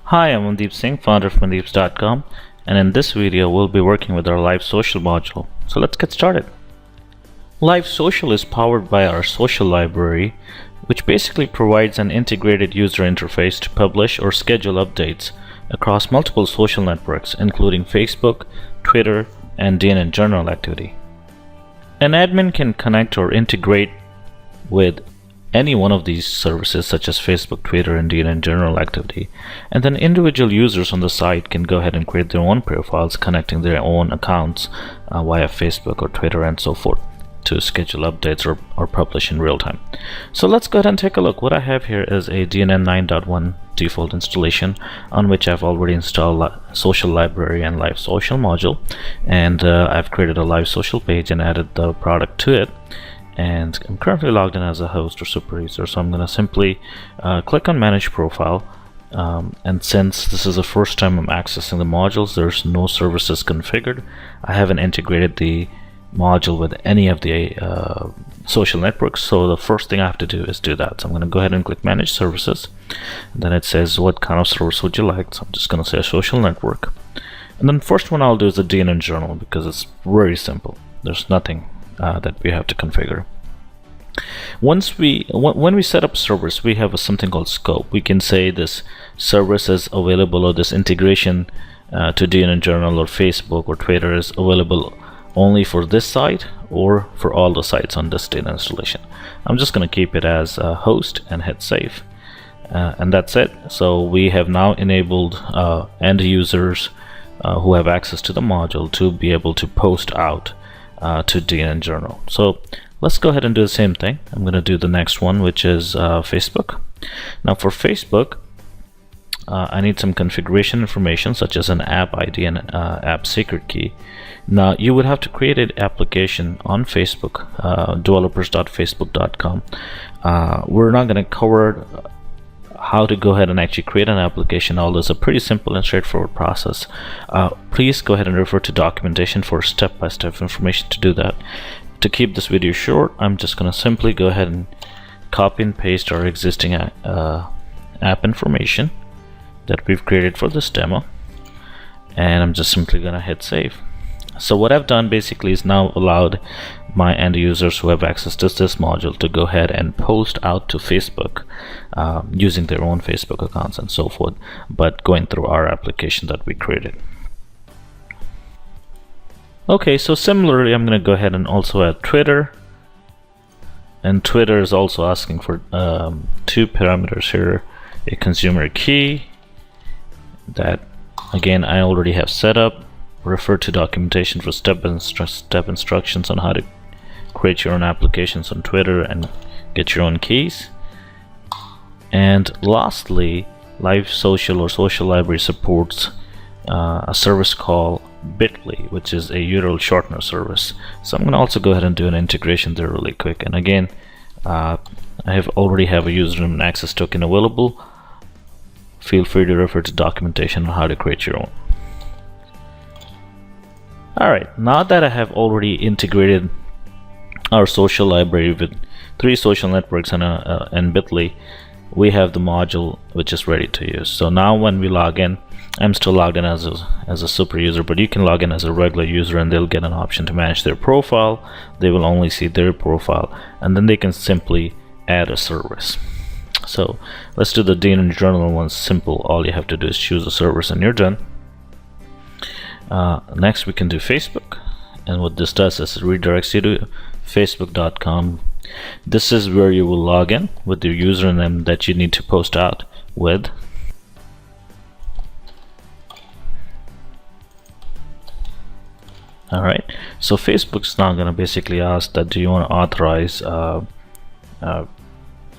Hi, I'm Mandeep Singh, founder of Mandeeps.com, and in this video we'll be working with our Live Social module. So let's get started. Live Social is powered by our social library, which basically provides an integrated user interface to publish or schedule updates across multiple social networks, including Facebook, Twitter, and DNN Journal activity. An admin can connect or integrate with any one of these services such as Facebook, Twitter, and DNN Journal activity, and then individual users on the site can go ahead and create their own profiles connecting their own accounts via Facebook or Twitter and so forth to schedule updates or publish in real time. So let's go ahead and take a look. What I have here is a DNN 9.1 default installation on which I've already installed social library and Live Social module, and I've created a Live Social page and added the product to it. And I'm currently logged in as a host or super user, so I'm going to simply click on Manage Profile. And since this is the first time I'm accessing the modules, there's no services configured. I haven't integrated the module with any of the social networks, so the first thing I have to do is do that. So I'm going to go ahead and click Manage Services. And then it says what kind of service would you like, so I'm just going to say a social network. And then first one I'll do is the DNN Journal because it's very simple. There's nothing that we have to configure. When we set up service, we have something called scope. We can say this service is available, or this integration to DNN Journal or Facebook or Twitter is available only for this site or for all the sites on this data installation. I'm just going to keep it as a host and hit save, and that's it. So we have now enabled end users who have access to the module to be able to post out to DNN Journal. So let's go ahead and do the same thing. I'm going to do the next one, which is Facebook. Now for Facebook, I need some configuration information such as an app ID and app secret key. Now you would have to create an application on Facebook, developers.facebook.com. We're not going to cover how to go ahead and actually create an application, although it's a pretty simple and straightforward process. Please go ahead and refer to documentation for step-by-step information to do that. To keep this video short, I'm just going to simply go ahead and copy and paste our existing app information that we've created for this demo, and I'm just simply going to hit save. So what I've done basically is now allowed my end users who have access to this module to go ahead and post out to Facebook using their own Facebook accounts and so forth, but going through our application that we created. Okay, so similarly I'm going to go ahead and also add Twitter, and Twitter is also asking for two parameters here: a consumer key that again I already have set up. Refer to documentation for step instructions on how to create your own applications on Twitter and get your own keys. And lastly, Live Social or Social Library supports a service called Bitly, which is a URL shortener service. So I'm going to also go ahead and do an integration there really quick. And again, I already have a username and access token available. Feel free to refer to documentation on how to create your own. Alright, now that I have already integrated our social library with 3 social networks and Bitly, we have the module which is ready to use. So now when we log in, I'm still logged in as a super user, but you can log in as a regular user and they'll get an option to manage their profile. They will only see their profile, and then they can simply add a service. So let's do the DNN Journal one. Simple. All you have to do is choose a service and you're done. Next we can do Facebook, and what this does is it redirects you to facebook.com. This is where you will log in with your username that you need to post out with. Alright, so Facebook's now going to basically ask that do you want to authorize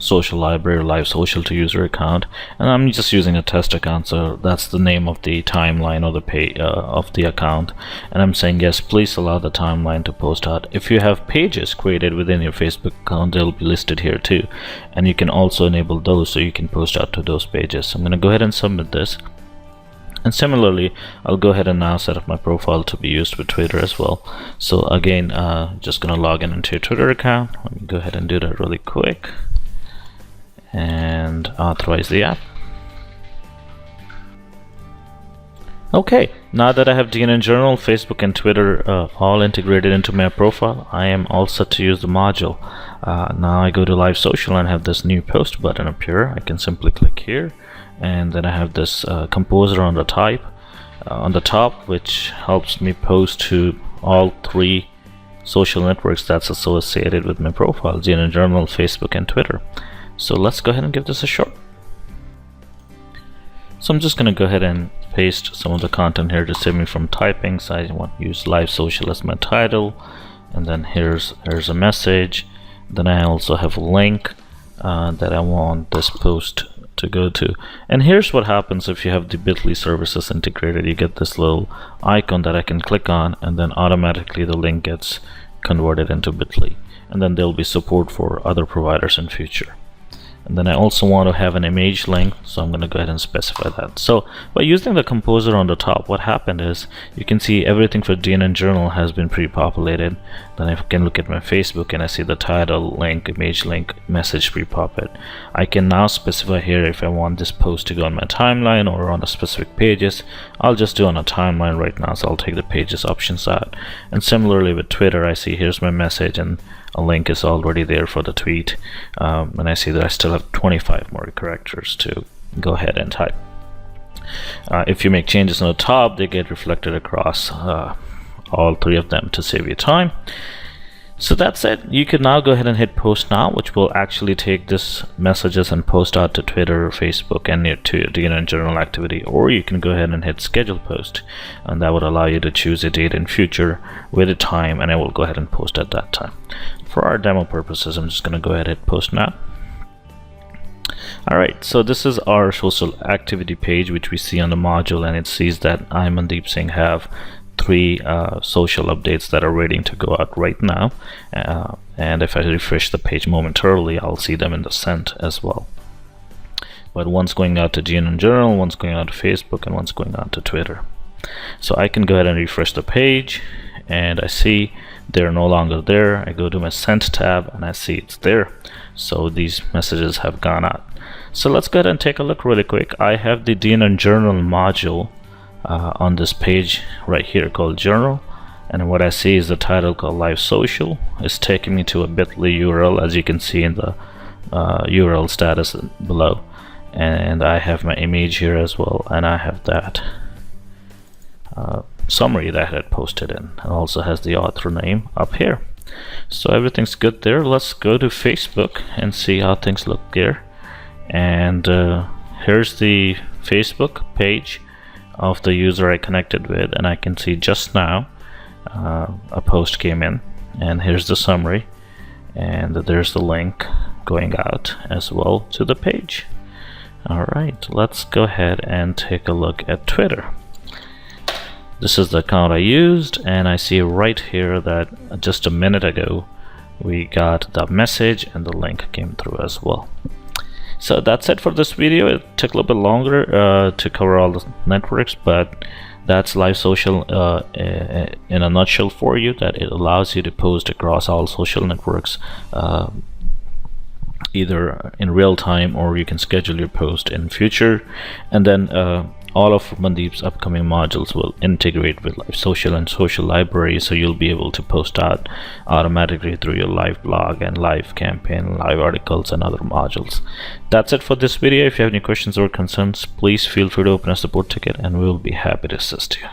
social library or Live Social to user account, and I'm just using a test account, so that's the name of the timeline or the page of the account, and I'm saying yes, please allow the timeline to post out. If you have pages created within your Facebook account, they'll be listed here too, and you can also enable those so you can post out to those pages. So I'm going to go ahead and submit this. And similarly, I'll go ahead and now set up my profile to be used with Twitter as well. So again, just gonna log in into your Twitter account. Let me go ahead and do that really quick and authorize the app. Okay, now that I have DNN Journal, Facebook, and Twitter all integrated into my profile, I am all set to use the module. Now I go to Live Social and have this new post button appear. I can simply click here, and then I have this composer on the top, which helps me post to all 3 social networks that's associated with my profile: DNN Journal, Facebook, and Twitter. So let's go ahead and give this a shot. So I'm just going to go ahead and paste some of the content here to save me from typing. So I want to use Live Social as my title, and then here's a message. Then I also have a link that I want this post to go to. And here's what happens if you have the Bitly services integrated. You get this little icon that I can click on, and then automatically the link gets converted into Bitly, and then there'll be support for other providers in future. And then I also want to have an image link, so I'm going to go ahead and specify that. So by using the composer on the top, what happened is you can see everything for DNN Journal has been pre-populated. Then I can look at my Facebook and I see the title, link, image link, message pre-populated. I can now specify here if I want this post to go on my timeline or on a specific pages. I'll just do on a timeline right now, so I'll take the pages options out. And similarly with Twitter, I see here's my message and a link is already there for the tweet, and I see that I still have 25 more characters to go ahead and type. If you make changes on the top, they get reflected across all 3 of them to save you time. So that's it. You can now go ahead and hit post now, which will actually take this messages and post out to Twitter, Facebook, and to DNN Journal activity. Or you can go ahead and hit schedule post, and that would allow you to choose a date in future with a time, and I will go ahead and post at that time. For our demo purposes, I'm just going to go ahead and hit post now. Alright, so this is our social activity page, which we see on the module, and it sees that I, Mandeep Singh, have 3 social updates that are waiting to go out right now, and if I refresh the page momentarily, I'll see them in the sent as well. But one's going out to DNN Journal, one's going out to Facebook, and one's going out to Twitter. So I can go ahead and refresh the page, and I see they're no longer there. I go to my sent tab and I see it's there. So these messages have gone out. So let's go ahead and take a look really quick. I have the DNN Journal module on this page right here called Journal, and what I see is the title called Live Social. It's taking me to a Bitly URL, as you can see in the URL status below, and I have my image here as well, and I have that summary that I had posted in. It also has the author name up here. So everything's good there. Let's go to Facebook and see how things look there. And here's the Facebook page of the user I connected with, and I can see just now a post came in, and here's the summary, and there's the link going out as well to the page. Alright, let's go ahead and take a look at Twitter. This is the account I used, and I see right here that just a minute ago we got the message and the link came through as well. So that's it for this video. It took a little bit longer to cover all the networks, but that's Live Social in a nutshell for you. That it allows you to post across all social networks, either in real time, or you can schedule your post in future. And then all of Mandeep's upcoming modules will integrate with Live Social and Social Library, so you'll be able to post out automatically through your live blog and live campaign, live articles, and other modules. That's it for this video. If you have any questions or concerns, please feel free to open a support ticket and we will be happy to assist you.